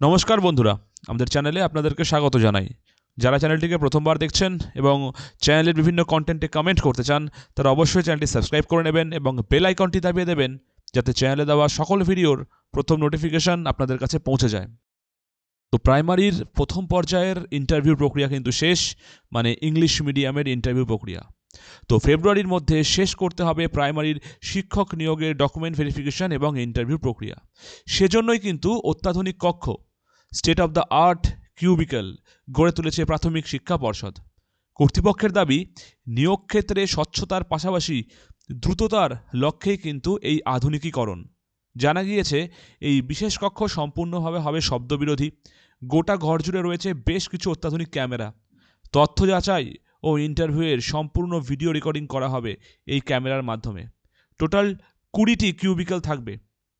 নমস্কার বন্ধুরা, আমাদের চ্যানেলে আপনাদেরকে স্বাগত জানাই। যারা চ্যানেলটিকে প্রথমবার দেখছেন এবং চ্যানেলের বিভিন্ন কন্টেন্টে কমেন্ট করতে চান, তারা অবশ্যই চ্যানেলটি সাবস্ক্রাইব করে নেবেন এবং বেল আইকনটি দাবিয়ে দেবেন, যাতে চ্যানেলে দেওয়া সকল ভিডিওর প্রথম নোটিফিকেশন আপনাদের কাছে পৌঁছে যায়। তো প্রাইমারির প্রথম পর্যায়ের ইন্টারভিউ প্রক্রিয়া কিন্তু শেষ, মানে ইংলিশ মিডিয়ামের ইন্টারভিউ প্রক্রিয়া। তো ফেব্রুয়ারির মধ্যে শেষ করতে হবে প্রাইমারির শিক্ষক নিয়োগের ডকুমেন্ট ভেরিফিকেশন এবং ইন্টারভিউ প্রক্রিয়া। সেজন্যই কিন্তু অত্যাধুনিক কক্ষ, state of the art cubicle গড়ে তুলেছে প্রাথমিক শিক্ষা পর্ষদ। কর্তৃপক্ষের দাবি, নিয়োগ ক্ষেত্রে স্বচ্ছতার পাশাপাশি দ্রুততার লক্ষ্যেই কিন্তু এই আধুনিকীকরণ। জানা গিয়েছে, এই বিশেষ কক্ষ সম্পূর্ণভাবে হবে শব্দবিরোধী। গোটা ঘর জুড়ে রয়েছে বেশ কিছু অত্যাধুনিক ক্যামেরা। তথ্য যাচাই ও ইন্টারভিউয়ের সম্পূর্ণ ভিডিও রেকর্ডিং করা হবে এই ক্যামেরার মাধ্যমে। টোটাল 20টি কিউবিক্যাল থাকবে।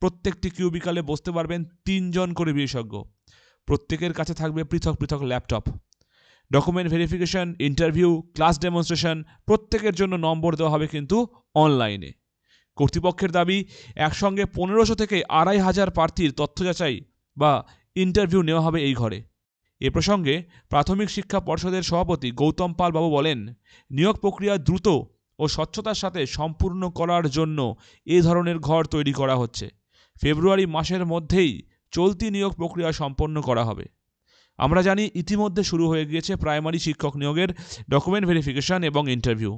প্রত্যেকটি কিউবিক্যালে বসতে পারবেন 3 জন করে বিশেষজ্ঞ। প্রত্যেকের কাছে থাকবে পৃথক পৃথক laptop. Document verification, interview, class demonstration প্রত্যেকের জন্য নম্বর দেওয়া হবে কিন্তু অনলাইনে। কর্তৃপক্ষের দাবি, একসঙ্গে 1500 থেকে 2500 প্রার্থীর তথ্য যাচাই বা ইন্টারভিউ নেওয়া হবে এই ঘরে। এ প্রসঙ্গে প্রাথমিক শিক্ষা পর্ষদের সভাপতি গৌতম পাল বাবু বলেন, নিয়োগ প্রক্রিয়া দ্রুত ও স্বচ্ছতার সাথে সম্পূর্ণ করার জন্য এ ধরনের ঘর তৈরি করা হচ্ছে। ফেব্রুয়ারি মাসের মধ্যেই চলতি নিয়োগ প্রক্রিয়া সম্পন্ন করা হবে। আমরা জানি, ইতিমধ্যে শুরু হয়ে গিয়েছে প্রাইমারি শিক্ষক নিয়োগের ডকুমেন্ট ভেরিফিকেশন এবং ইন্টারভিউ।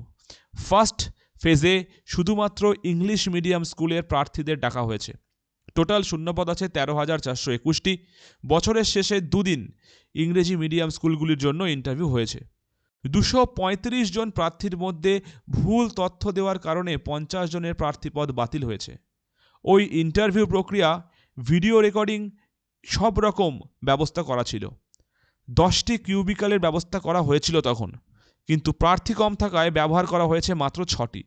ফার্স্ট ফেজে শুধুমাত্র ইংলিশ মিডিয়াম স্কুলের প্রার্থীদের ডাকা হয়েছে। টোটাল শূন্যপদ আছে 13,421টি। বছরের শেষে দুদিন ইংরেজি মিডিয়াম স্কুলগুলির জন্য ইন্টারভিউ হয়েছে। 235 জন প্রার্থীর মধ্যে ভুল তথ্য দেওয়ার কারণে 50 জনের প্রার্থীপদ বাতিল হয়েছে। ওই ইন্টারভিউ প্রক্রিয়া, ভিডিও রেকর্ডিং সব রকম ব্যবস্থা করা ছিল। 10টি কিউবিক্যালের ব্যবস্থা করা হয়েছিল তখন, কিন্তু প্রার্থী কম থাকায় ব্যবহার করা হয়েছে মাত্র 6টি।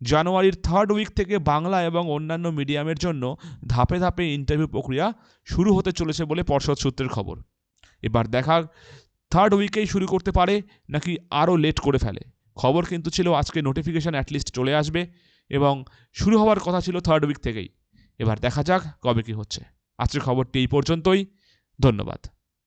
জানুয়ারির 3rd উইক থেকে বাংলা এবং অন্যান্য মিডিয়ামের জন্য ধাপে ধাপে ইন্টারভিউ প্রক্রিয়া শুরু হতে চলেছে বলে পর্ষদ সূত্রের খবর। এবার দেখা 3rd উইকেই শুরু করতে পারে নাকি আরও লেট করে ফেলে। খবর কিন্তু ছিল আজকে নোটিফিকেশান অ্যাটলিস্ট চলে আসবে এবং শুরু হওয়ার কথা ছিল 3rd উইক থেকেই। এবার দেখা যাক কবে কি হচ্ছে। আজকের খবরটি এই পর্যন্তই। ধন্যবাদ।